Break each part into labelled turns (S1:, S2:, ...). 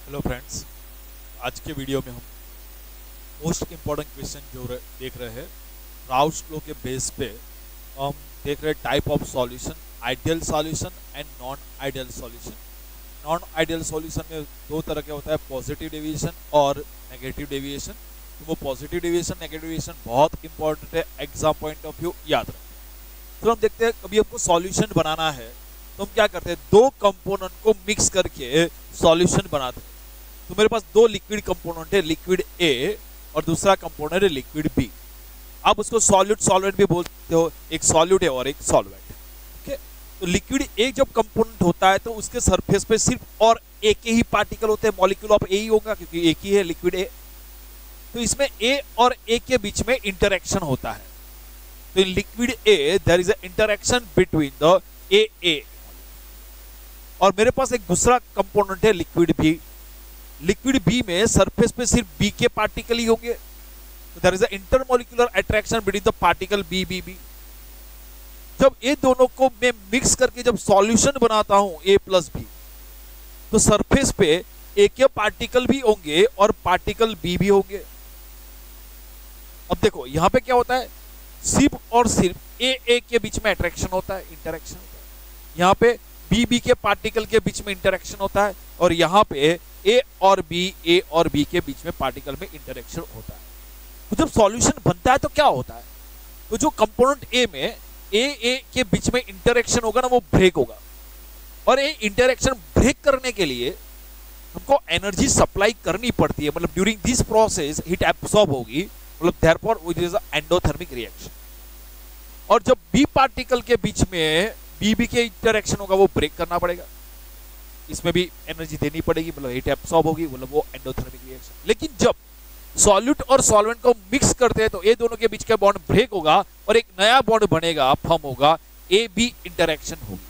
S1: Hello friends, आज के video में हम मोस्ट इम्पॉर्टेंट क्वेश्चन जो देख रहे हैं राउस लॉ के बेस पे हम देख रहे हैं type of solution, ideal solution and non ideal solution. Non ideal solution में दो तरह के होता है, पॉजिटिव डेविएशन और नेगेटिव डेविएशन। तो वो पॉजिटिव डेविएशन नेगेटिव डेविएशन बहुत इंपॉर्टेंट है, एग्जाम पॉइंट ऑफ व्यू याद रखें। तो हम देखते हैं कभी हमको सॉल्यूशन बनाना है तो हम क्या करते हैं, दो कंपोनेंट को मिक्स करके सॉल्यूशन बनाते हैं। तो मेरे पास दो लिक्विड कंपोनेंट है, लिक्विड ए और दूसरा कंपोनेंट है लिक्विड बी। आप उसको सॉल्यूट सॉल्वेंट भी बोल सकते हो, एक सॉल्यूट है और एक सॉल्वेंट। ओके, तो लिक्विड ए जब कंपोनेंट होता है तो उसके सरफेस पे सिर्फ और ए के ही पार्टिकल होते हैं, मॉलिक्यूल ऑफ ए ही होगा क्योंकि एक ही है लिक्विड ए। तो इसमें ए और ए के बीच में इंटरेक्शन होता है। तो in liquid A there is a interaction between the A और मेरे पास एक दूसरा कंपोनेंट है लिक्विड बी। लिक्विड बी में सरफेस पे सिर्फ बी के पार्टिकल ही होंगे। तो there is a intermolecular attraction between the particle B B B. जब ये दोनों को मैं मिक्स करके जब सॉल्यूशन बनाता हूं ए प्लस बी, तो सरफेस पे ए के पार्टिकल भी होंगे और पार्टिकल बी भी होंगे। अब देखो यहां पे क्या होता है, सिर्फ और सिर्फ ए के बीच में अट्रैक्शन होता है, इंटरेक्शन होता है। यहां पे बी के पार्टिकल के बीच में इंटरेक्शन होता है और यहां पे ए और बी के बीच में पार्टिकल में इंटरेक्शन होता है। तो जब सॉल्यूशन बनता है तो क्या होता है, तो जो कंपोनेंट ए में ए के बीच में इंटरेक्शन होगा ना, वो ब्रेक होगा। और ये इंटरेक्शन ब्रेक करने के लिए हमको एनर्जी सप्लाई करनी पड़ती है, मतलब during this process heat absorb होगी, मतलब therefore it is a endothermic reaction. और जब बी पार्टिकल के बीच में बी के इंटरेक्शन होगा, वो ब्रेक करना पड़ेगा, इसमें भी एनर्जी देनी पड़ेगी, मतलब हीट एब्सॉर्ब होगी, मतलब वो एंडोथर्मिक रिएक्शन। लेकिन जब सॉल्यूट और सॉल्वेंट को मिक्स करते हैं तो ये दोनों के बीच का बॉन्ड ब्रेक होगा और एक नया बॉन्ड बनेगा, फॉर्म होगा, ए बी इंटरेक्शन होगी।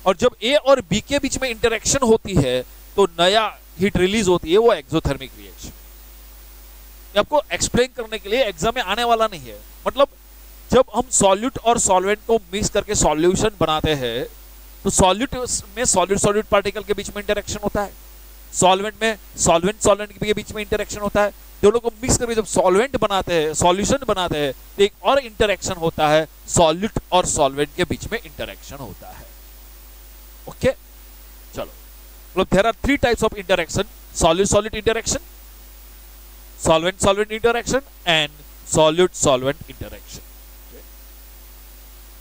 S1: और जब ए और बी के बीच में इंटरेक्शन होती है तो नया हीट रिलीज होती है, वो एक्सोथर्मिक रिएक्शन। आपको एक्सप्लेन करने के लिए एग्जाम में आने वाला नहीं है। मतलब जब हम सॉल्यूट और सॉल्वेंट को मिक्स करके सॉल्यूशन बनाते हैं तो सॉल्यूट में सॉल्यूट पार्टिकल के बीच में इंटरेक्शन होता है, सॉल्वेंट में सॉल्वेंट के बीच में इंटरेक्शन होता है। दोनों को मिक्स करके जब सॉल्वेंट बनाते हैं, सॉल्यूशन बनाते हैं, तो एक और इंटरेक्शन होता है, सॉल्यूट और सॉल्वेंट के बीच में इंटरेक्शन होता है। ओके, चलो, मतलब there are three types of interaction, solute interaction, solvent interaction and solvent interaction.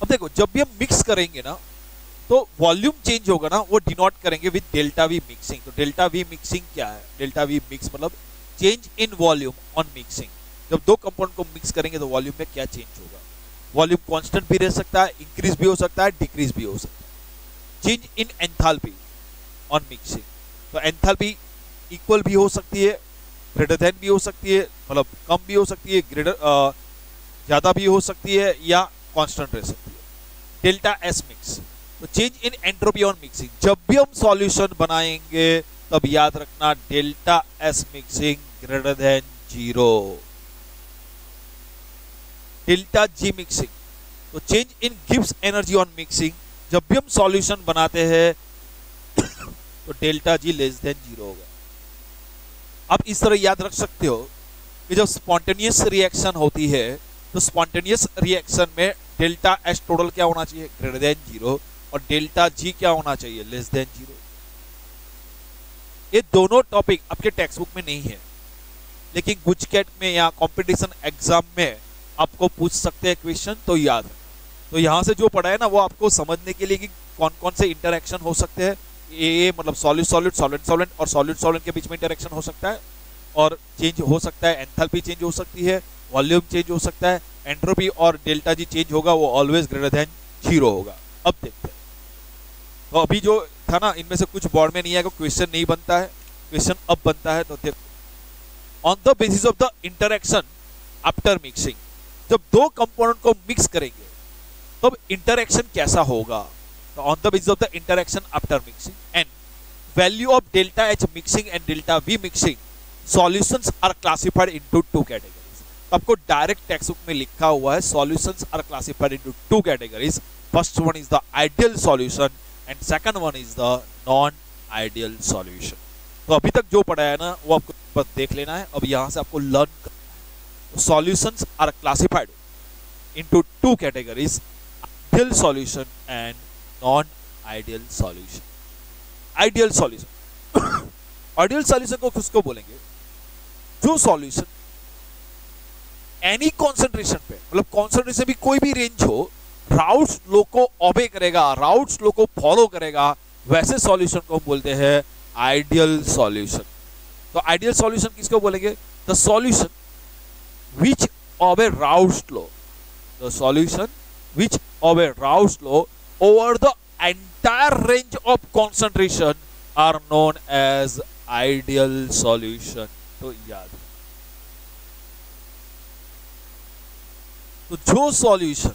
S1: अब देखो जब भी हम मिक्स करेंगे ना तो वॉल्यूम चेंज होगा ना, वो डिनोट करेंगे विद डेल्टा वी मिक्सिंग। तो डेल्टा वी मिक्सिंग क्या है, डेल्टा वी मिक्स मतलब change in volume on mixing. जब दो कंपाउंड को मिक्स करेंगे तो वॉल्यूम में क्या चेंज होगा, वॉल्यूम कांस्टेंट भी रह सकता है, इंक्रीज भी हो सकता है, डिक्रीज भी हो सकता है। Change in enthalpy on mixing, तो एंथैल्पी इक्वल भी हो सकती है, ग्रेटर देन भी हो सकती है, मतलब कम भी हो सकती है, ज्यादा भी हो सकती है, या कांस्टेंट रह सकती है। डेल्टा एस मिक्स, तो change in entropy on mixing. जब भी हम सॉल्यूशन बनाएंगे तब याद रखना delta S mixing greater than 0। Delta G mixing, तो चेंज इन गिव्स एनर्जी ऑन मिक्सिंग। जब भी हम सॉल्यूशन बनाते हैं तो डेल्टा जी लेस देन 0 होगा। आप इस तरह याद रख सकते हो कि जब स्पॉन्टेनियस रिएक्शन होती है तो स्पॉन्टेनियस रिएक्शन में डेल्टा एस टोटल क्या होना चाहिए, ग्रेटर देन 0, और डेल्टा जी क्या होना चाहिए, लेस देन 0। ये दोनों टॉपिक आपके टेक्स्ट बुक में नहीं है, लेकिन गुजकेट में या कंपटीशन एग्जाम में आपको पूछ सकते हैं क्वेश्चन, तो याद है। तो यहां से जो पढ़ा है ना, वो आपको समझने के लिए कि कौन कौन से इंटरेक्शन हो सकते हैं। ये मतलब सॉल्वेंट और सॉल्वेंट के बीच में इंटरेक्शन हो सकता है और चेंज हो सकता है, एंथैल्पी चेंज हो सकती है, वॉल्यूम चेंज हो सकता है, एंट्रोपी और डेल्टा जी चेंज होगा, वो ऑलवेज ग्रेटर देन 0 होगा। अब देखते हैं, तो अभी जो था ना, इनमें से कुछ बोर्ड में नहीं है, क्वेश्चन नहीं बनता है, क्वेश्चन अब बनता है। तो देखो, on the basis of the interaction after mixing, जब दो कंपोनेंट को मिक्स करेंगे तब इंटरेक्शन कैसा होगा। तो on the basis of the interaction after mixing and value of delta H mixing and delta V mixing, solutions are classified into 2 categories. तो आपको डायरेक्ट टेक्स्ट बुक में लिखा हुआ है, solutions are classified into 2 categories. First one is the ideal solution and second one is the non-ideal solution. तो अभी तक जो पढ़ा है ना वो आपको बस देख लेना है, अब यहां से आपको लर्न करना है। Solutions are classified into two categories, ideal solution and non ideal solution. Ideal solution, ideal solution को किसको बोलेंगे? जो सॉल्यूशन एनी कॉन्सेंट्रेशन पे, मतलब कॉन्सेंट्रेशन भी कोई भी रेंज हो, राउट्स लो को ओबे करेगा, राउट्स लो को फॉलो करेगा, वैसे सॉल्यूशन को हम बोलते हैं आइडियल सॉल्यूशन। तो आइडियल सॉल्यूशन किसको बोलेंगे? The solution which obey Raoult's law, the solution which obey Raoult's law over the entire range of concentration are known as ideal solution. तो याद, तो जो सॉल्यूशन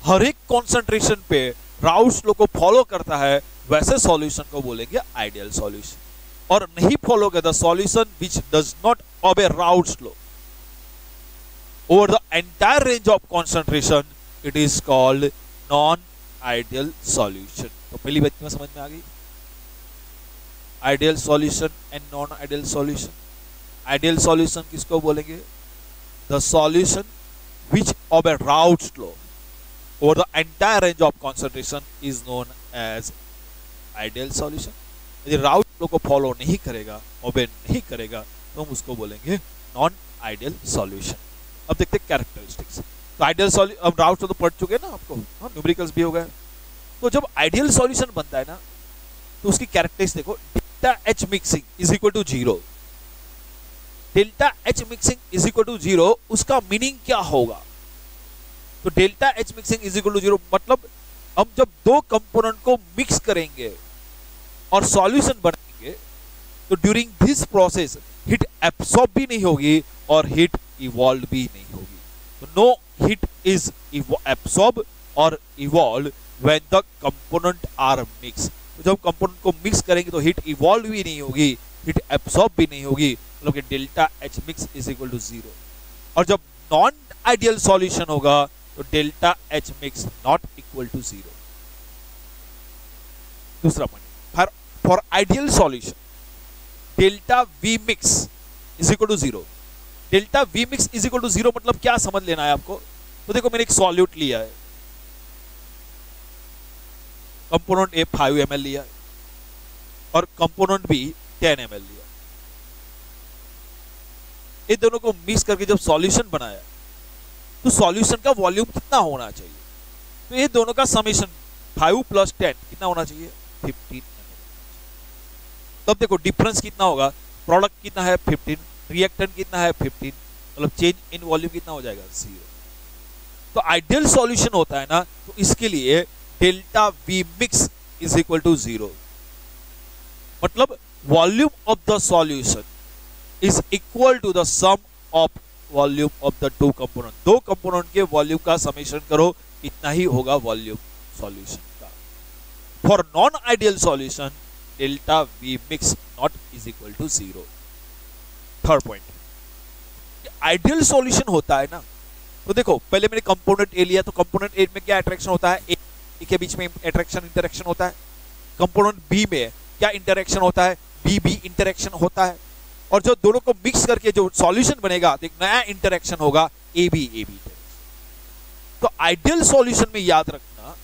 S1: हर एक कॉन्सेंट्रेशन पे राउट्स लो को फॉलो करता है, वैसे सॉल्यूशन को बोलेंगे आइडियल सॉल्यूशन। और नहीं फॉलो करता, solution which does not obey Raoult's law over the entire range of concentration, it is called non ideal solution. तो पहली बात में समझ में आ गई, ideal solution and non ideal solution. Ideal solution किसको बोलेंगे? The solution which obey routes law over the entire range of concentration is known as ideal solution। यदि राउट लो को फॉलो नहीं करेगा, ओबे नहीं करेगा, तो हम उसको बोलेंगे नॉन आइडियल सॉल्यूशन। अब देखते हैं कैरेक्टरिस्टिक्स। तो आइडियल सॉल्यूशन, अब राउट तो पढ़ चुके हैं ना आपको, हाँ, न्यूमेरिकल्स भी हो गए। तो जब आइडियल सॉल्यूशन बनता है ना, तो उसकी कैरेक्टरिस्टिक्स देखो, delta H mixing is equal to 0। Delta H mixing is equal to 0, उसका मीनिंग क्या होगा? तो delta H mixing is equal to 0 मतलब हम जब दो कंपोनेंट को मिक्स करेंगे और सॉल्यूशन बनाएंगे, तो during this process heat absorb भी नहीं होगी और हीट इवॉल्व भी नहीं होगी। तो नो हीट इज एब्सॉर्ब और evolve when the component are mix. तो जब कंपोनेंट को मिक्स करेंगे तो हीट इवॉल्व भी नहीं होगी, हीट एब्सॉर्ब भी नहीं होगी, मतलब कि delta H mix is equal to 0। और जब नॉन आइडियल सॉल्यूशन होगा तो delta H mix not equal to 0। दूसरा point, for ideal solution delta V mix is equal to 0। Delta V mix is equal to 0 मतलब क्या समझ लेना है आपको? तो देखो मैंने एक सॉल्यूट लिया है, कंपोनेंट ए 5 ml लिया है और कंपोनेंट बी 10 ml लिया। इन दोनों को मिक्स करके जब सॉल्यूशन बनाया, तो सॉल्यूशन का वॉल्यूम कितना होना चाहिए? तो ये दोनों का समेशन 5 + 10 कितना होना चाहिए? 15 ml। तब देखो डिफरेंस कितना होगा, प्रोडक्ट कितना है 15, रिएक्टेंट कितना है 15, मतलब चेंज इन वॉल्यूम कितना हो जाएगा? 0। तो आइडियल सॉल्यूशन होता है ना, तो इसके लिए delta V mix is equal to 0, मतलब volume of the solution is equal to the sum of volume of the two component. दो कंपोनेंट के वॉल्यूम का समेशन करो, इतना ही होगा वॉल्यूम सॉल्यूशन का। For non ideal solution delta V mix not is equal to 0। Third point, ideal solution होता है ना, तो देखो पहले मैंने कंपोनेंट ए लिया, तो कंपोनेंट ए में क्या अट्रैक्शन होता है? ए के बीच में अट्रैक्शन इंटरेक्शन होता है। कंपोनेंट बी में क्या इंटरेक्शन होता है? बी बी इंटरेक्शन होता है। और जो दोनों को मिक्स करके जो सॉल्यूशन बनेगा, तो एक नया इंटरेक्शन होगा, ए बी। तो आइडियल सॉल्यूशन में याद रखना,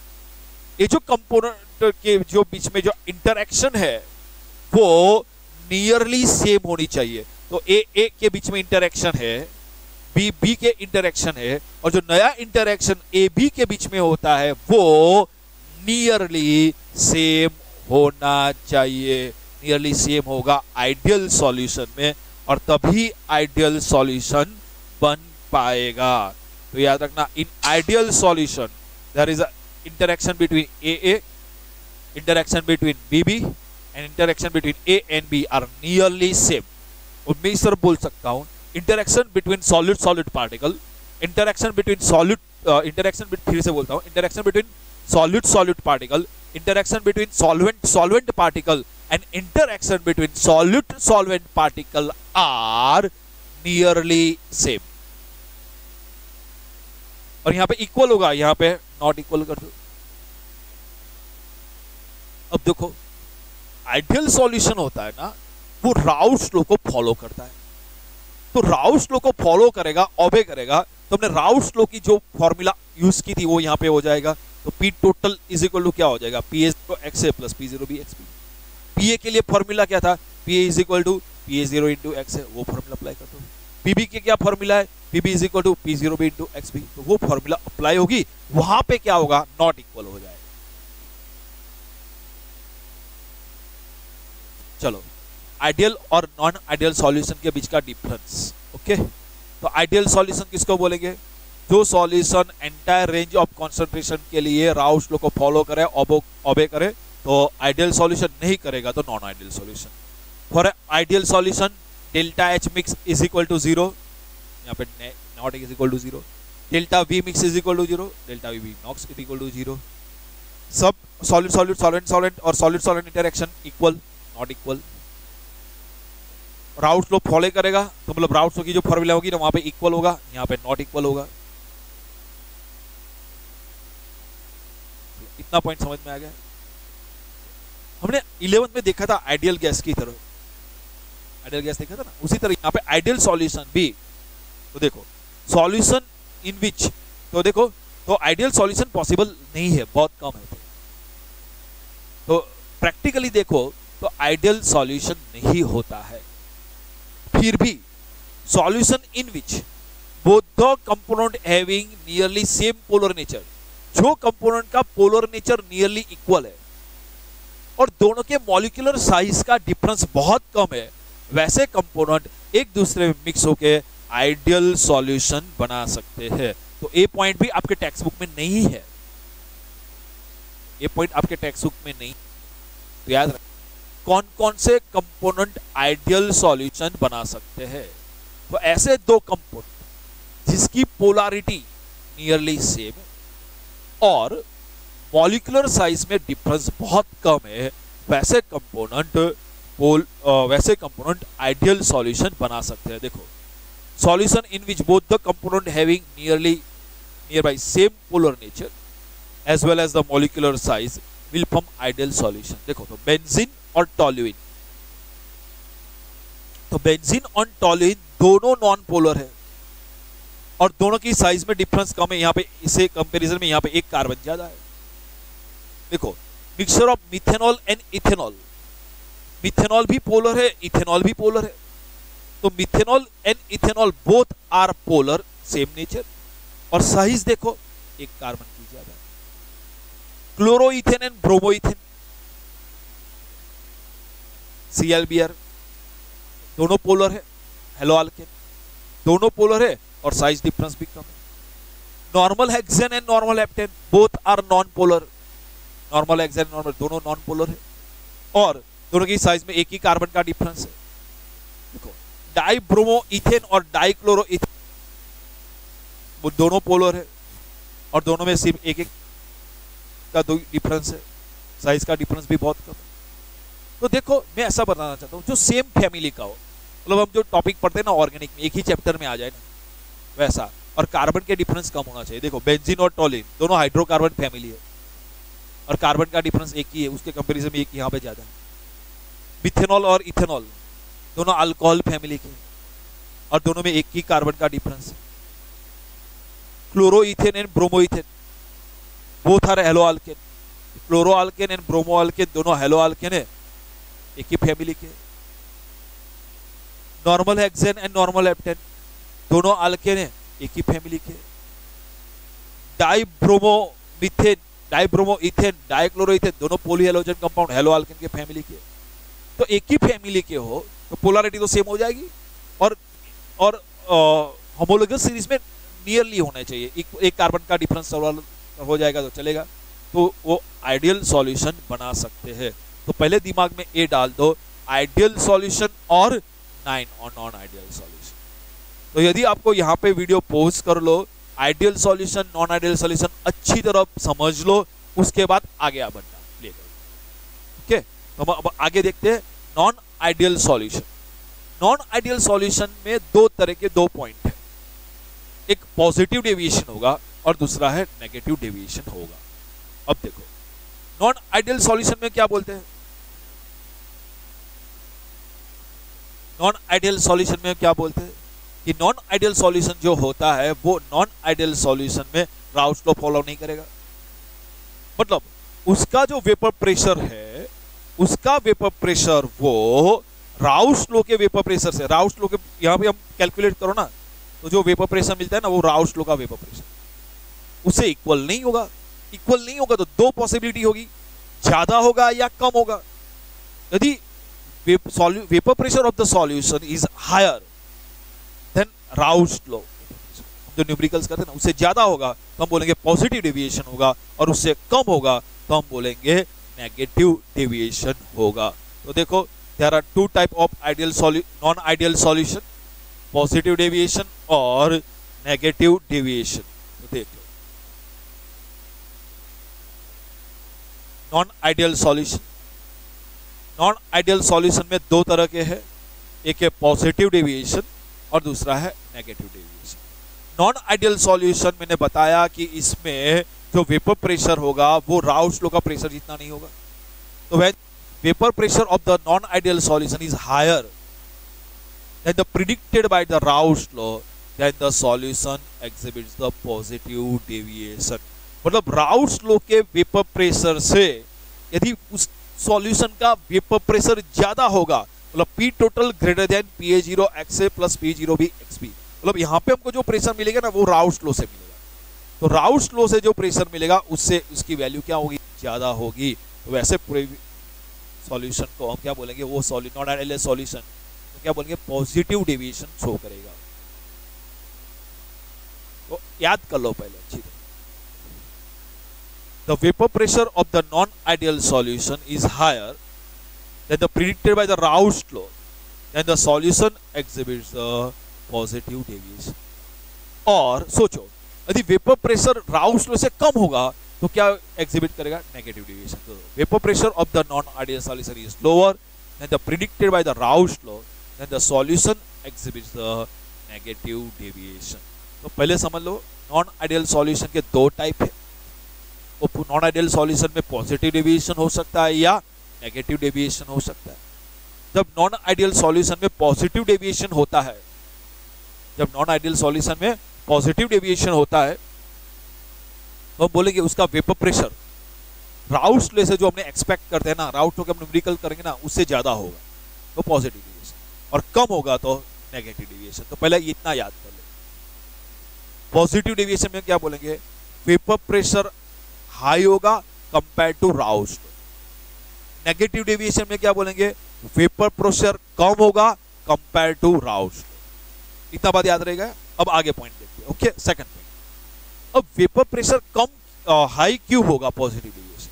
S1: ये जो कंपोनेंट के जो बीच में जो इंटरेक्शन है वो नियरली सेम होनी चाहिए। तो ए के बीच में इंटरेक्शन है, बी बी के इंटरेक्शन है, और जो नया इंटरेक्शन ए बी के बीच में होता है वो नियरली सेम होना चाहिए। नियरली सेम होगा आइडियल सॉल्यूशन में, और तभी आइडियल सॉल्यूशन बन पाएगा। तो याद रखना, in ideal solution there is a interaction between A, interaction between B and interaction between A and B are nearly same. और मैं सर बोल सकता हूं interaction between solid solid particle, interaction between solid, फिर से बोलता हूं, interaction between solid solid particle, interaction between solvent particle and interaction between solvent particle are nearly same। और यहां पे इक्वल होगा, यहां पे नॉट इक्वल कर दो। अब देखो आइडियल सॉल्यूशन होता है ना, वो राउस लॉ को फॉलो करता है। तो राउस लॉ को फॉलो करेगा, ओबे करेगा, तो हमने राउस लॉ की जो फॉर्मूला यूज की थी वो यहाँ पे हो जाएगा। तो P total is equal to क्या हो जाएगा, P A zero X A plus P zero B X B. P A के लिए फॉर्मूला क्या था, P A is equal to P A zero into X है, वो फॉर्मूला अप्लाई कर दो। पीबी के क्या फॉर्मूला है, P B is equal to P zero B into X B, तो वो फॉर्मूला अप्लाई होगी, वहां पे क्या होगा, नॉट इक्वल हो जाएगा। चलो आइडियल और नॉन आइडियल सॉल्यूशन के बीच का डिफरेंस। ओके, तो आइडियल सॉल्यूशन किसको बोलेंगे, जो solution entire range of concentration के लिए राउस लॉ को फॉलो करे, ओबे करे, तो आइडियल सॉल्यूशन। नहीं करेगा तो non ideal solution. For ideal solution delta H mix is equal to 0, यहाँ पे not is equal to 0, delta V mix is equal to 0, delta V mix is equal to 0, सब सॉलिड सॉलिड सॉलिड सॉलिड और solid solid interaction equal, not equal. Raoult's law follow करेगा तो मतलब Rouse law की जो formula होगी ना वहां पे इक्वल होगा, यहाँ पे नॉट इक्वल होगा। इतना पॉइंट समझ में आ गया। हमने 11th में देखा था आइडियल गैस की तरह, आइडियल गैस देखा था ना, उसी तरह यहाँ पे आइडियल सॉल्यूशन भी। तो देखो सॉल्यूशन इन विच, तो देखो तो आइडियल सॉल्यूशन पॉसिबल नहीं है, बहुत कम है। तो प्रैक्टिकली देखो तो आइडियल सॉल्यूशन नहीं होता है। फिर भी solution in which both the component having nearly same polar nature, जो कंपोनेंट का पोलर नेचर नियरली इक्वल है और दोनों के मॉलिक्यूलर साइज का डिफरेंस बहुत कम है, वैसे कंपोनेंट एक दूसरे में मिक्स होकर आइडियल सॉल्यूशन बना सकते हैं। तो ए पॉइंट भी आपके टेक्स्ट बुक में नहीं है, ये पॉइंट आपके टेक्स्ट बुक में नहीं। तो याद रखें कौन कौन से कंपोनेंट आइडियल सॉल्यूशन बना सकते हैं। तो ऐसे दो कंपोनेंट जिसकी पोलैरिटी नियरली सेम और मॉलिक्यूलर साइज में डिफरेंस बहुत कम है, वैसे कंपोनेंट आइडियल सॉल्यूशन बना सकते हैं। देखो solution in which both the component having nearby same polar nature as well as the molecular size will form ideal solution. देखो तो बेंजीन और टॉल्यूइन, तो बेंजीन और टॉल्यूइन दोनों नॉन पोलर है और दोनों की साइज में डिफरेंस कम है। यहाँ पे इसे कंपैरिजन में यहाँ पे एक कार्बन ज्यादा है। देखो mixture of methanol and ethanol, methanol भी पोलर है, इथेनॉल भी पोलर है। तो methanol and ethanol both are polar, same nature, और साइज देखो एक कार्बन की ज्यादा है। क्लोरोइथेन एंड ब्रोमोइथेन, ClBr, दोनों पोलर है, हेलो अल्केन, दोनों पोलर है और साइज डिफरेंस भी कम है। Normal hexane and normal heptane both are non polar, normal hexane normal दोनों नॉन पोलर है और दोनों की साइज में एक ही कार्बन का डिफरेंस है। देखो डाइब्रोमोइथेन और डाइक्लोरोइथेन वो दोनों पोलर है और दोनों में सिर्फ एक का दो डिफरेंस है, साइज का डिफरेंस भी बहुत कम है। तो देखो मैं ऐसा बताना चाहता हूँ जो सेम फैमिली का हो, मतलब हम जो टॉपिक पढ़ते हैं ना ऑर्गेनिक में, एक ही चैप्टर में आ जाए ना वैसा, और कार्बन के डिफरेंस कम होना चाहिए। देखो बेंजीन और टॉलिन दोनों हाइड्रोकार्बन फैमिली है और कार्बन का डिफरेंस एक ही है, उसके कंपैरिजन में एक यहाँ पे ज्यादा है। मिथेनॉल और इथेनॉल दोनों अल्कोहल फैमिली के और दोनों में एक ही कार्बन का डिफरेंस है। Chloroethane and bromoethane both are halo alkane, chloro alkane and bromo alkane दोनों हेलो अल्केन है, एक ही फैमिली के। Normal hexane and normal heptane दोनों अल्केन है, एक ही फैमिली के। डाइब्रोमोमिथेन, डाइब्रोमोइथेन, डाइक्लोरोइथेन दोनों पॉलीहेलोजन कंपाउंड, हेलो अल्केन के फैमिली के। तो एक ही फैमिली के हो तो पोलैरिटी तो सेम हो जाएगी और होमोलोगस सीरीज में नियरली होना चाहिए, एक कार्बन का डिफरेंस हो जाएगा तो चलेगा, तो वो आइडियल सॉल्यूशन बना सकते हैं। तो पहले दिमाग में ए डाल दो, आइडियल सॉल्यूशन और 9 और नॉन आइडियल सॉल्यूशन। तो यदि आपको यहाँ पे वीडियो पॉज कर लो, ideal solution non ideal solution अच्छी तरह समझ लो, उसके बाद आगे बढ़ना प्ले करो। ओके, तो हम अब आगे देखते हैं non ideal solution. Non ideal solution में दो तरह के दो पॉइंट है, एक पॉजिटिव डेविएशन होगा और दूसरा है नेगेटिव डेविएशन होगा। अब देखो नॉन आइडियल सॉल्यूशन में क्या बोलते हैं, नॉन आइडियल सॉल्यूशन में क्या बोलते हैं कि नॉन आइडियल सॉल्यूशन जो होता है वो नॉन आइडियल सॉल्यूशन में राउल्स लॉ फॉलो नहीं करेगा। मतलब उसका जो वेपर प्रेशर है, उसका वेपर प्रेशर वो राउल्स लॉ के वेपर प्रेशर से, राउल्स लॉ के यहां पे हम कैलकुलेट करो ना, तो जो वेपर प्रेशर मिलता है ना वो राउल्स लॉ का वेपर प्रेशर उससे इक्वल नहीं होगा। इक्वल नहीं होगा तो दो पॉसिबिलिटी होगी, ज्यादा होगा या कम होगा। यदि vapour pressure of the solution is higher than Raoult's law, जो न्यूमेरिकल्स करते हैं ना, उससे ज्यादा होगा तो हम बोलेंगे पॉजिटिव डेविएशन होगा, और उससे कम होगा तो हम बोलेंगे नेगेटिव डेविएशन होगा। तो देखो there are two type of ideal non ideal solution, positive deviation और नेगेटिव डेविएशन। तो देखो non ideal solution, non ideal solution में दो तरह के हैं, एक है पॉजिटिव डेविएशन और दूसरा है negative deviation. Non ideal solution मैंने बताया कि इसमें जो वेपर प्रेशर होगा वो राउल्स लॉ का प्रेशर जितना नहीं होगा। तो when vapour pressure of the non ideal solution is higher than the predicted by the Raoult's law, then the solution exhibits the positive deviation. मतलब राउल्स लॉ के vapour pressure से यदि उस सॉल्यूशन का वेपर प्रेशर ज्यादा होगा, मतलब P total greater than PA0 XA plus P0 भी XB, मतलब यहाँ पे हमको जो प्रेशर मिलेगा ना वो राउल्स लॉ से मिलेगा। तो राउल्स लॉ से जो प्रेशर मिलेगा उससे उसकी वैल्यू क्या होगी, ज्यादा होगी। तो वैसे पूरे सॉल्यूशन को हम क्या बोलेंगे, वो नॉन आइडियल सॉल्यूशन तो क्या बोलेंगे, पॉजिटिव डेविएशन शो करेगा। तो याद कर लो पहले अच्छी तरह, the vapor pressure of the non-ideal solution is higher than the predicted by the Raoult's law, then the solution exhibits the positive deviation। और सोचो यदि वेपर प्रेशर राउल्ट्स लॉ से कम होगा तो क्या एग्जिबिट करेगा, नेगेटिव डेविएशन। तो vapour pressure of the non ideal solution is lower than the predicted by the Raoult's law, then the solution exhibits the negative deviation. तो पहले समझ लो नॉन आइडियल सॉल्यूशन के दो टाइप है। नॉन आइडियल सॉल्यूशन में positive deviation हो सकता है या नेगेटिव डेविएशन हो सकता है। जब नॉन आइडियल सॉल्यूशन में पॉजिटिव डेविएशन होता है, जब नॉन आइडियल सॉल्यूशन में पॉजिटिव डेविएशन होता है तो हम बोलेंगे उसका वेपर प्रेशर राउल्ट्स लॉ से जो हमने एक्सपेक्ट करते हैं ना, राउल्ट्स लॉ के हम न्यूमेरिकल करेंगे ना, उससे ज्यादा होगा तो पॉजिटिव डेविएशन, और कम होगा तो नेगेटिव डेविएशन। तो पहले इतना याद कर ले। पॉजिटिव डेविएशन में क्या बोलेंगे, वेपर प्रेशर हाई होगा compare to Raoult's law. Negative deviation में क्या बोलेंगे, वेपर प्रेशर कम होगा कंपेयर टू राउल्ट्स लॉ। इतना बात याद रहेगा। अब आगे पॉइंट देखते हैं। ओके, सेकंड पॉइंट, अब वेपर प्रेशर कम हाई क्यों होगा पॉजिटिव डेविएशन।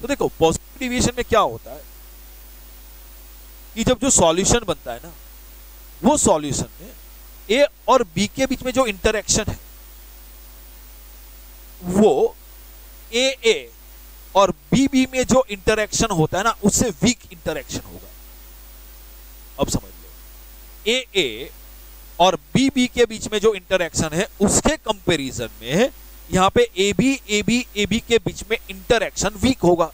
S1: तो देखो पॉजिटिव डेविएशन में क्या होता है कि जब जो सॉल्यूशन बनता है ना, वो सॉल्यूशन में ए और बी के बीच में जो इंटरेक्शन है वो ए और बी में जो इंटरेक्शन होता है ना, उससे वीक इंटरेक्शन होगा। अब समझ लो ए और बी के बीच में जो इंटरेक्शन है उसके कंपैरिजन में यहां पे ए बी के बीच में इंटरेक्शन वीक होगा।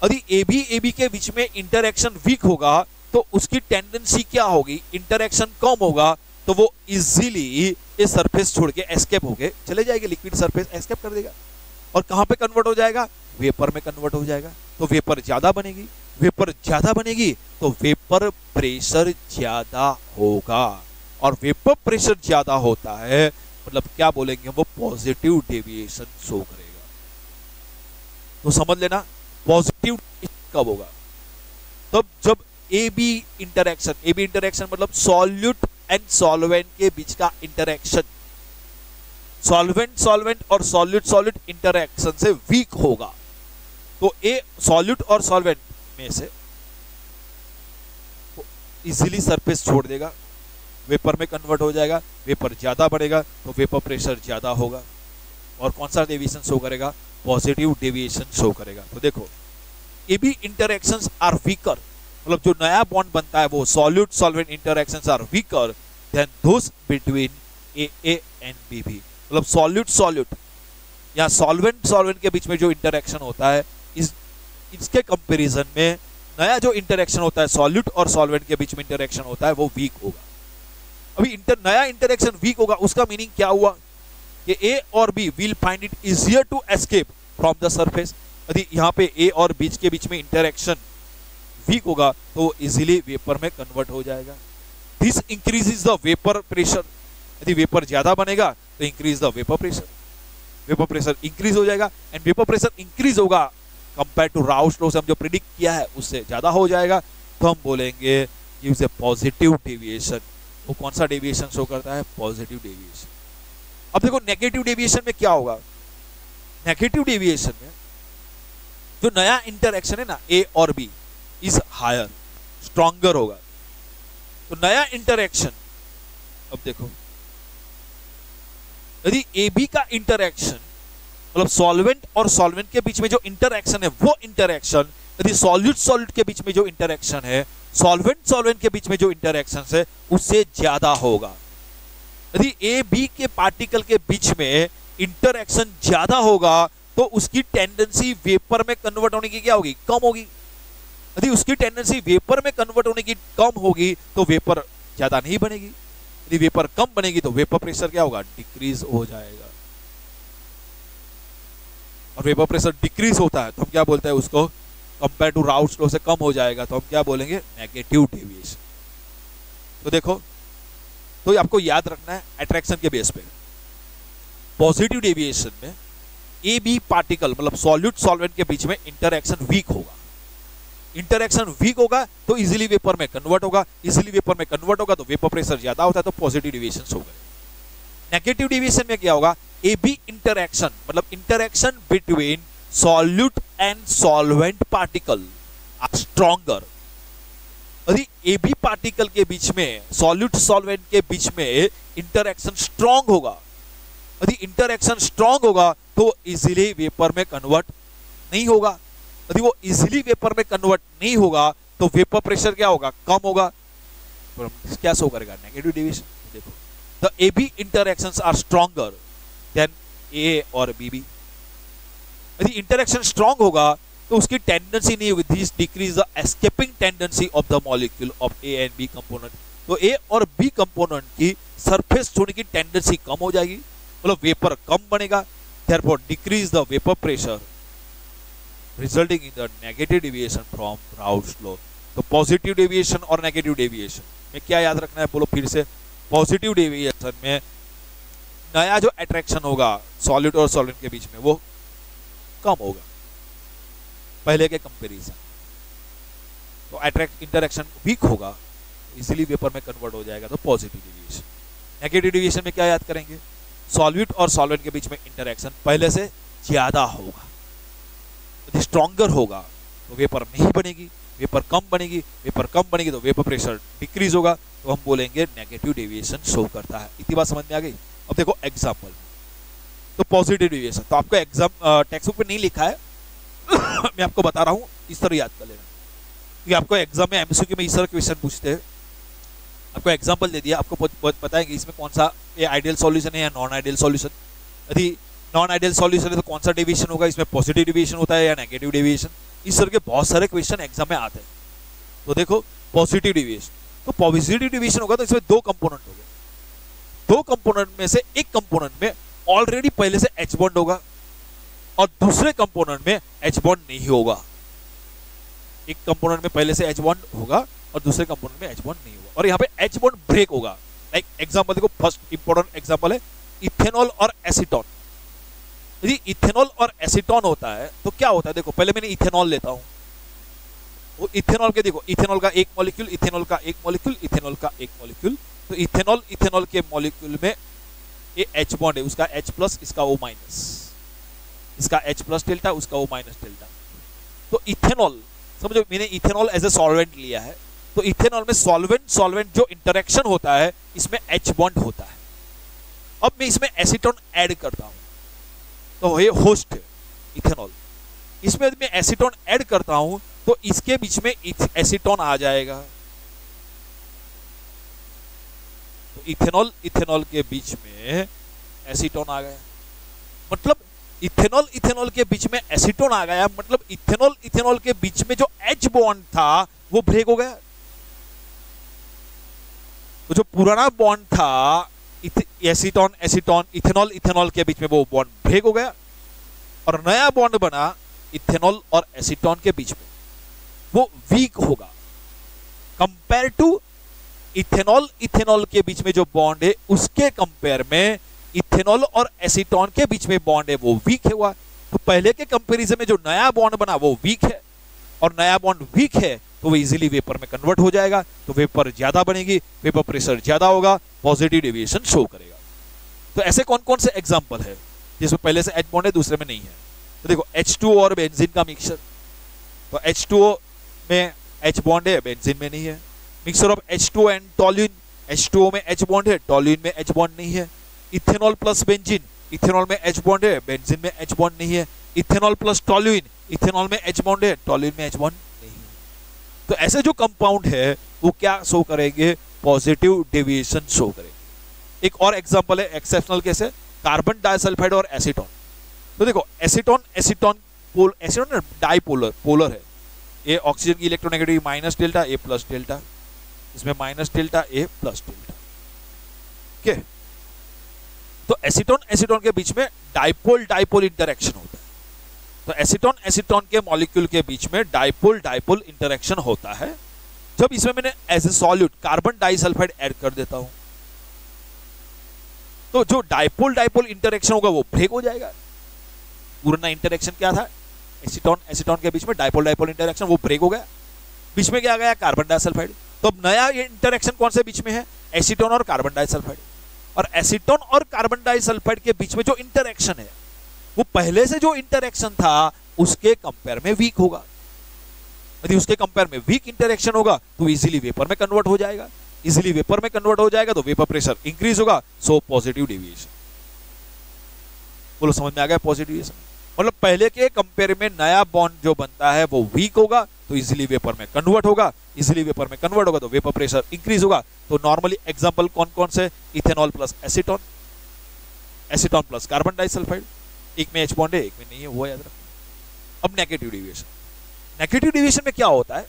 S1: यदि ए बी के बीच में इंटरेक्शन वीक होगा तो उसकी टेंडेंसी क्या होगी, इंटरेक्शन कम होगा तो वो इजीली इस सरफेस छोड़ के एस्केप होके चले जाएगी, लिक्विड सरफेस एस्केप कर देगा और कहां पे कन्वर्ट हो जाएगा, वेपर में कन्वर्ट हो जाएगा। तो वेपर ज्यादा बनेगी, वेपर ज्यादा बनेगी तो वेपर प्रेशर ज्यादा होगा, और वेपर प्रेशर ज्यादा होता है मतलब क्या बोलेंगे, वो पॉजिटिव डेविएशन शो करेगा। तो समझ लेना पॉजिटिव कब होगा, तब जब ए बी इंटरेक्शन मतलब सॉल्यूट एंड सॉल्वेंट के बीच का इंटरेक्शन, सॉल्वेंट और सॉल्यूट इंटरेक्शन से वीक होगा। तो ए सॉल्यूट और सॉल्वेंट में से इजीली सरफेस छोड़ देगा, वेपर में कन्वर्ट हो जाएगा, वेपर ज्यादा बढ़ेगा तो वेपर प्रेशर ज्यादा होगा, और कौन सा डेविएशन शो करेगा, पॉजिटिव डेविएशन शो करेगा। तो देखो A B interactions are weaker, मतलब जो नया बॉन्ड बनता है वो solute solvent interactions are weaker than those between A and B, मतलब सॉल्यूट या सॉल्वेंट के बीच में जो इंटरेक्शन होता है इसके कंपैरिजन में नया जो इंटरेक्शन होता है सॉल्यूट और सॉल्वेंट के बीच में इंटरेक्शन होता है वो वीक होगा। अभी नया इंटरेक्शन वीक होगा, उसका मीनिंग क्या हुआ कि ए और B will find it easier to escape from the surface. यदि यहाँ पे ए और बीच के बीच में इंटरेक्शन वीक होगा तो इजीली वेपर में कन्वर्ट हो जाएगा। This increases the vapour pressure. यदि वेपर ज्यादा बनेगा तो increase the vapour pressure, vapour pressure increase हो जाएगा एंड वेपर प्रेशर इंक्रीज होगा कंपेयर टू राउस लॉ से हम जो प्रिडिक्ट किया है उससे ज्यादा हो जाएगा, तो हम बोलेंगे गिव्स ए पॉजिटिव डेविएशन। वो कौन सा डेविएशन शो करता है? Positive deviation. अब देखो नेगेटिव डेविएशन में क्या होगा? नेगेटिव डेविएशन में जो नया इंटरेक्शन है ना ए और बी इज हायर, स्ट्रॉन्गर होगा। तो नया इंटरेक्शन, अब देखो यदि ए बी का इंटरेक्शन मतलब सॉल्वेंट और सॉल्वेंट के बीच में जो इंटरेक्शन है वो इंटरेक्शन यदि सॉल्यूट सॉल्यूट के बीच में जो इंटरेक्शन है, सॉल्वेंट सॉल्वेंट के बीच में जो इंटरेक्शन है उससे ज्यादा होगा। यदि ए बी के पार्टिकल के बीच में इंटरेक्शन ज्यादा होगा तो उसकी टेंडेंसी वेपर में कन्वर्ट होने की क्या होगी? कम होगी। यदि उसकी टेंडेंसी वेपर में कन्वर्ट होने की कम होगी तो वेपर ज्यादा नहीं बनेगी। यदि वेपर कम बनेगी तो वेपर प्रेशर क्या होगा? डिक्रीज हो जाएगा। और वेपर प्रेशर डिक्रीज होता है तो हम क्या बोलते हैं उसको? कंपेयर टू राउस लॉ से कम हो जाएगा तो हम क्या बोलेंगे? Negative deviation. तो देखो, तो आपको याद रखना है अट्रैक्शन के बेस पे पॉजिटिव डेविएशन में ए बी पार्टिकल मतलब सॉल्यूट सॉल्वेंट के बीच में इंटरेक्शन वीक होगा। इंटरेक्शन वीक होगा तो इजीली वेपर में कन्वर्ट होगा, इजीली वेपर में कन्वर्ट होगा तो वेपर प्रेशर ज्यादा होता है तो पॉजिटिव डेविएशन होगा। नेगेटिव डेविएशन में क्या होगा? ए बी इंटरेक्शन मतलब interaction between solute and solvent particle are stronger. यदि ए बी पार्टिकल के बीच में सॉल्यूट सॉल्वेंट के बीच में इंटरेक्शन स्ट्रॉन्ग होगा, यदि इंटरेक्शन स्ट्रॉन्ग होगा तो इजीली वेपर में कन्वर्ट नहीं होगा। यदि वो इजीली वेपर में कन्वर्ट नहीं होगा तो वेपर प्रेशर क्या होगा? कम होगा। तो क्या शो करेगा? Negative deviation. देखो, the A B interactions are stronger than A और बी बी। यदि इंटरेक्शन स्ट्रॉन्ग होगा तो उसकी टेंडेंसी नहीं होगी, this decrease the escaping tendency of the molecule of A and B component. तो ए और बी कंपोनेंट की सरफेस छोड़ने की टेंडेंसी कम हो जाएगी, मतलब वेपर कम बनेगा, therefore decrease the vapour pressure resulting in the negative deviation from Rouse law. तो पॉजिटिव डेविएशन और नेगेटिव डेविएशन में क्या याद रखना है? बोलो फिर से। पॉजिटिव डेविएशन में नया जो अट्रैक्शन होगा सॉलिड और सॉल्वेंट के बीच में वो कम होगा पहले के कंपैरिजन, तो अट्रैक्ट इंटरेक्शन वीक होगा, इजीली वेपर में कन्वर्ट हो जाएगा तो पॉजिटिव डेविएशन। नेगेटिव डेविएशन में क्या याद करेंगे? सॉल्यूट और सॉल्वेंट के बीच में इंटरेक्शन पहले से ज्यादा होगा, यदि स्ट्रॉन्गर होगा तो वेपर नहीं बनेगी, वेपर कम बनेगी, वेपर कम बनेगी तो वेपर प्रेशर डिक्रीज होगा, तो हम बोलेंगे नेगेटिव डेविएशन शो करता है। इतनी बात समझ में आ गई? अब देखो एग्जाम्पल, तो पॉजिटिव डेविएशन तो आपको एग्जाम टेक्स्ट बुक पे नहीं लिखा है मैं आपको बता रहा हूँ, इस तरह याद कर लेना, क्योंकि आपको एग्जाम में एमसीक्यू में इस तरह क्वेश्चन पूछते हैं। आपको एग्जाम्पल दे दिया, आपको पता है कि इसमें कौन सा ये आइडियल सॉल्यूशन है या नॉन आइडियल सॉल्यूशन। यदि नॉन आइडियल सॉल्यूशन है तो कौन सा डेविएशन होगा, इसमें पॉजिटिव डेविएशन होता है या नेगेटिव डेविएशन। इस तरह के बहुत सारे क्वेश्चन एग्जाम में आते हैं। तो देखो पॉजिटिव डेविएशन, तो पॉजिटिव डेविएशन होगा तो इसमें दो कंपोनेंट हो गए, दो कंपोनेंट में से एक कंपोनेंट में ऑलरेडी पहले से एच बॉन्ड होगा और दूसरे कंपोनेंट में एच बॉन्ड नहीं होगा। एक कंपोनेंट में पहले से एच बॉन्ड होगा और दूसरे कंपोनेंट में एच बॉन्ड नहीं होगा, और यहाँ पे एच बॉन्ड ब्रेक होगा। लाइक एग्जांपल देखो, फर्स्ट इंपॉर्टेंट एग्जांपल है इथेनॉल और एसीटोन। यदि इथेनॉल और एसीटोन होता है तो क्या होता है? देखो पहले मैंने इथेनॉल लेता हूं, वो इथेनॉल के देखो, इथेनॉल का एक मॉलिक्यूल, इथेनॉल का एक मॉलिक्यूल, इथेनॉल का एक मॉलिक्यूल, तो इथेनॉल के मॉलिक्यूल में ये एच बॉन्ड है, उसका H प्लस, इसका O माइनस, इसका H प्लस डेल्टा, उसका O माइनस डेल्टा। तो इथेनॉल समझो, मैंने इथेनॉल एज ए सॉल्वेंट लिया है, तो इथेनॉल में सॉल्वेंट जो इंटरेक्शन होता है इसमें H बॉन्ड होता है। अब मैं इसमें एसीटोन ऐड करता हूं, तो ये होस्ट है इथेनॉल, इसमें मैं एसीटोन ऐड करता हूं तो इसके बीच में एसीटोन आ जाएगा। तो इथेनॉल के बीच में एसीटोन आ गया, मतलब इथेनॉल इथेनॉल के बीच में एसीटोन आ गया, मतलब इथेनॉल इथेनॉल के बीच में जो H बॉन्ड था वो ब्रेक हो गया। तो जो पुराना बॉन्ड था एसीटोन एसीटोन इथेनॉल इथेनॉल के बीच में, वो बॉन्ड ब्रेक हो गया और नया बॉन्ड बना इथेनॉल और एसीटोन के बीच में, वो वीक होगा कंपेयर टू इथेनॉल इथेनॉल के बीच में जो बॉन्ड है उसके कंपेयर में इथेनॉल और एसीटोन के बीच में बॉन्ड है वो वीक है हुआ। तो पहले के कंपैरिजन में जो नया बॉन्ड बना वो वीक है, और नया बॉन्ड वीक है तो वो इजीली वेपर में कन्वर्ट हो जाएगा, तो वेपर ज्यादा बनेगी, वेपर प्रेशर ज्यादा होगा, पॉजिटिव डेविएशन शो करेगा। तो ऐसे कौन कौन से एग्जांपल है जिसमें पहले से H बॉन्ड है दूसरे में नहीं है? तो देखो H2O और बेंजीन का मिक्सचर, तो H2O में H बॉन्ड है, बेंजीन में नहीं है। Mixture of H2O and toluene, H2O में H बॉन्ड है, टोल्यूइन में H बॉन्ड नहीं है। इथेनॉल प्लस बेंजीन, इथेनॉल में H बॉन्ड है, बेंजीन में H बॉन्ड नहीं है। इथेनॉल प्लस टोल्यूइन, इथेनॉल में H बॉन्ड है, टोल्यूइन में H बॉन्ड नहीं है। तो ऐसे जो कंपाउंड है वो क्या शो करेंगे? पॉजिटिव डेविएशन शो करेंगे। एक और एग्जांपल है एक्सेप्शनल केस है, कार्बन डाइसल्फाइड और एसीटोन। तो देखो acetone acetone acetone dipolar polar है, ये ऑक्सीजन की electronegativity minus delta A plus delta, इसमें minus delta A plus delta. Okay, तो एसीटोन एसीटोन के बीच में डाइपोल डाइपोल इंटरेक्शन होता है। तो एसीटोन एसीटोन के मॉलिक्यूल के बीच में डाइपोल डाइपोल इंटरेक्शन होता है। जब इसमें मैंने as a solute carbon disulphide add कर देता हूं तो जो डाइपोल डाइपोल इंटरेक्शन होगा वो ब्रेक हो जाएगा। पुराना इंटरेक्शन क्या था? एसीटोन एसीटोन के बीच में डाइपोल डाइपोल इंटरेक्शन, वो ब्रेक हो गया, बीच में क्या गया? Carbon disulphide. तो अब नया इंटरेक्शन कौन से बीच में है? एसीटोन और कार्बन डाइसल्फाइड। और एसीटोन और कार्बन डाइसल्फाइड के बीच में जो इंटरेक्शन है वो पहले से जो इंटरेक्शन था उसके कंपेयर में वीक होगा। यदि उसके कंपेयर में वीक इंटरेक्शन होगा तो इजीली वेपर में कन्वर्ट हो जाएगा, इजीली वेपर में कन्वर्ट हो जाएगा तो वेपर प्रेशर इंक्रीज होगा, सो पॉजिटिव डेविएशन। बोलो समझ में आ गया? पॉजिटिव डेविएशन मतलब पहले के कंपेयर में नया बॉन्ड जो बनता है वो वीक होगा तो इजीली वेपर में कन्वर्ट होगा, इजीली वेपर में कन्वर्ट होगा तो वेपर प्रेशर इंक्रीज होगा। तो नॉर्मली एग्जांपल कौन कौन से? Ethanol plus acetone, acetone plus carbon disulphide, एक में H बॉन्ड है एक में नहीं है, वो याद रखना। अब नेगेटिव डेविएशन, नेगेटिव डेविएशन में क्या होता है?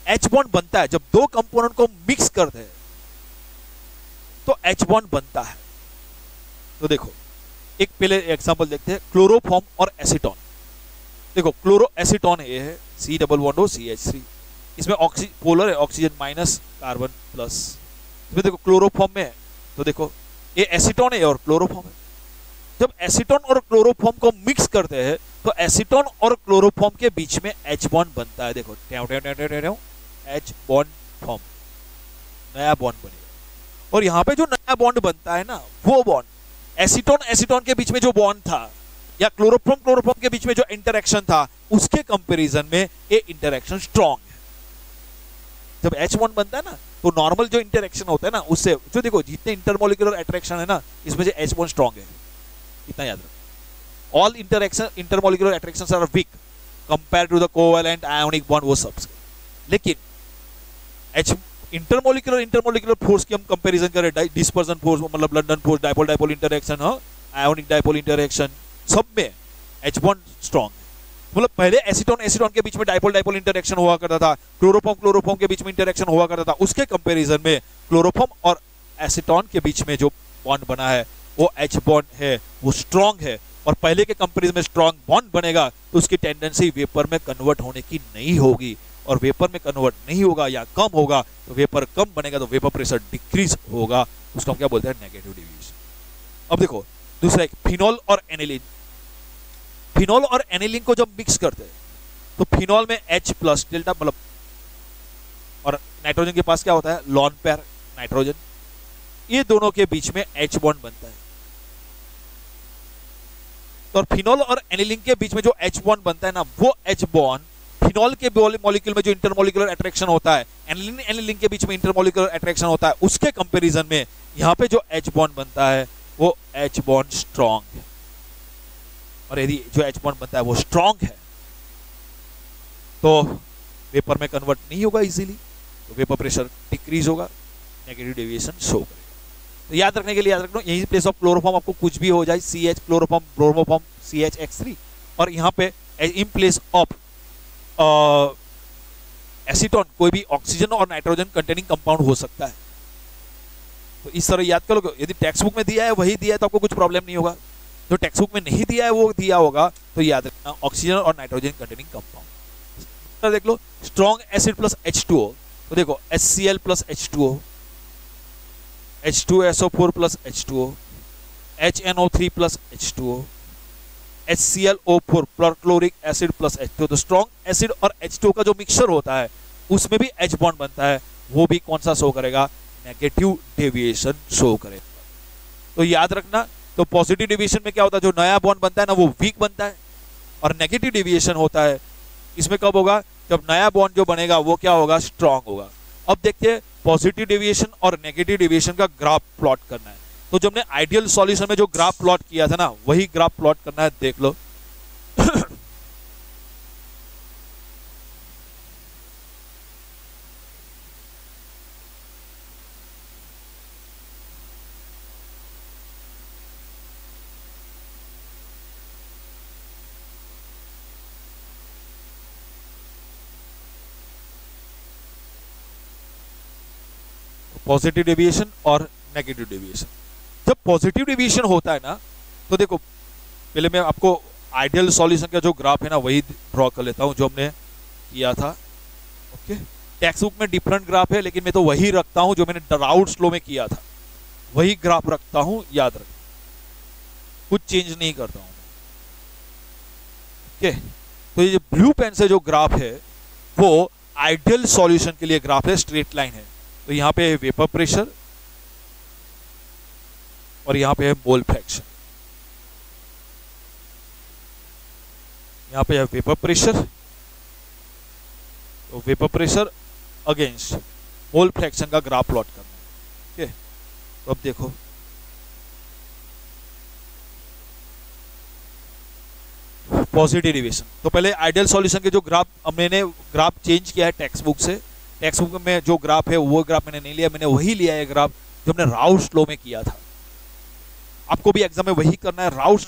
S1: H बॉन्ड बनता है जब दो कंपोनेंट को मिक्स करते हैं तो H बॉन्ड बनता है। तो देखो एक पहले एग्जांपल देखते हैं, क्लोरोफॉर्म और एसीटोन। देखो क्लोरो एसीटोन ये है C double bond O CH3, इसमें पोलर है, ऑक्सीजन माइनस कार्बन प्लस। इसमें देखो क्लोरोफॉर्म में है तो देखो ये एसीटोन है और क्लोरोफॉर्म है। जब एसीटोन और क्लोरोफॉर्म को मिक्स करते हैं तो एसीटोन और क्लोरोफॉर्म के बीच में H बॉन्ड बनता है। देखो H बॉन्ड फॉर्म, नया बॉन्ड बनेगा। और यहाँ पे जो नया बॉन्ड बनता है ना, वो बॉन्ड एसीटोन एसीटोन के बीच में जो बॉन्ड था या क्लोरोफॉर्म क्लोरोफॉर्म के बीच में जो इंटरेक्शन था उसके कंपैरिजन में ये इंटरेक्शन स्ट्रांग है। जब H बॉन्ड बनता है ना तो नॉर्मल जो इंटरेक्शन होता है ना उससे, जो देखो जितने इंटरमोलिकुलर अट्रैक्शन है ना इसमें से H बॉन्ड स्ट्रांग है, इतना याद रखो। All interaction intermolecular attractions are weak compare to the covalent ionic bond, वो सब। लेकिन H इंटरमोलिकुलर फोर्स की हम कंपैरिजन करें, डिस्पर्सन फोर्स मतलब London force, dipole dipole interaction, ionic dipole interaction, सब में H बॉन्ड स्ट्रांग है। मतलब पहले एसीटोन एसीटोन के बीच में डाइपोल डाइपोल इंटरेक्शन हुआ करता था, क्लोरोफॉर्म क्लोरोफॉर्म के बीच में इंटरेक्शन हुआ करता था, उसके कंपैरिजन में क्लोरोफॉर्म और एसीटोन के बीच में जो बॉन्ड बना है वो H बॉन्ड है, वो स्ट्रांग है। और पहले के कंपैरिजन में स्ट्रांग बॉन्ड बनेगा तो उसकी टेंडेंसी वेपर में कन्वर्ट होने की नहीं होगी, और वेपर में कन्वर्ट नहीं होगा या कम होगा तो वेपर कम बनेगा तो वेपर प्रेशर डिक्रीज होगा, उसको हम क्या बोलते हैं? Negative deviation. अब देखो दूसरा एक फिनॉल और एनिलीन। फिनॉल और एनिलीन को जब मिक्स करते हैं तो फिनॉल में H प्लस डेल्टा मतलब, और नाइट्रोजन के पास क्या होता है? लॉन पेयर नाइट्रोजन, ये दोनों के बीच में H बॉन्ड बनता है। तो फिनॉल और एनिलीन के बीच में जो H बॉन्ड बनता है ना, वो H बॉन्ड फिनॉल के मॉलिक्यूल में जो इंटरमोलिकुलर अट्रैक्शन होता है, एनिलीन एनिलीन के बीच में इंटरमोलिकुलर अट्रैक्शन होता है, उसके कंपैरिजन में यहाँ पे जो H बॉन्ड बनता है वो H बॉन्ड स्ट्रांग है। और यदि जो H बॉन्ड बनता है वो स्ट्रांग है तो वेपर में कन्वर्ट नहीं होगा इजीली, तो वेपर प्रेशर डिक्रीज होगा, नेगेटिव डेविएशन शो करेगा। तो याद रखने के लिए याद रखना, यही प्लेस ऑफ क्लोरोफॉर्म आपको कुछ भी हो जाए, CH क्लोरोफॉर्म ब्रोमोफॉर्म CHX3, और यहाँ पे इन प्लेस ऑफ एसीटोन कोई भी ऑक्सीजन और नाइट्रोजन कंटेनिंग कंपाउंड हो सकता है। तो इस तरह याद कर लो, यदि टेक्स्ट बुक में दिया है वही दिया है तो आपको कुछ प्रॉब्लम नहीं होगा, जो टेक्स्ट बुक में नहीं दिया है वो दिया होगा तो याद रखना ऑक्सीजन और नाइट्रोजन कंटेनिंग कंपाउंड। देख लो स्ट्रॉन्ग एसिड प्लस H2O, तो देखो HCl plus H2O, H2SO4 plus H2O, HNO3 plus H2O, HClO4 perchloric acid plus H2O। तो स्ट्रॉन्ग एसिड और H2O का जो मिक्सचर होता है उसमें भी H बॉन्ड बनता है, वो भी कौन सा शो करेगा, नेगेटिव डेविएशन शो करेगा। तो याद रखना, तो पॉजिटिव डेविएशन में क्या होता है, जो नया बॉन्ड बनता है ना वो वीक बनता है, और नेगेटिव डेविएशन होता है इसमें कब होगा, जब नया बॉन्ड जो बनेगा वो क्या होगा, स्ट्रांग होगा। अब देखते हैं पॉजिटिव डेविएशन और नेगेटिव डेविएशन का ग्राफ प्लॉट करना है। तो जो हमने आइडियल सॉल्यूशन में जो ग्राफ प्लॉट किया था ना वही ग्राफ प्लॉट करना है, देख लो। पॉजिटिव डेविएशन और नेगेटिव डेविएशन, जब पॉजिटिव डेविएशन होता है ना तो देखो पहले मैं आपको आइडियल सॉल्यूशन का जो ग्राफ है ना वही ड्रॉ कर लेता हूं जो हमने किया था। ओके, टेक्स्ट बुक में डिफरेंट ग्राफ है लेकिन मैं तो वही रखता हूं जो मैंने राउट्स लॉ में किया था, वही ग्राफ रखता हूं, याद रख, कुछ चेंज नहीं करता हूं। ओके, तो ये ब्लू पेन से जो ग्राफ है वो आइडियल सॉल्यूशन के लिए ग्राफ है, स्ट्रेट लाइन है। तो यहां पे है वेपर प्रेशर और यहां पे है मोल फ्रैक्शन, यहां पे है वेपर प्रेशर, तो vapour pressure against mole fraction का ग्राफ प्लॉट करना है। ओके, तो अब देखो पॉजिटिव डेविएशन, तो पहले आइडियल सॉल्यूशन के जो ग्राफ मैंने ग्राफ चेंज किया है टेक्स्ट बुक से, टेक्स्ट बुक में जो ग्राफ है वो ग्राफ मैंने नहीं लिया, मैंने वही लिया है ग्राफ जो हमने राउट्स लॉ में किया था। आपको भी एग्जाम में वही करना है, राउट्स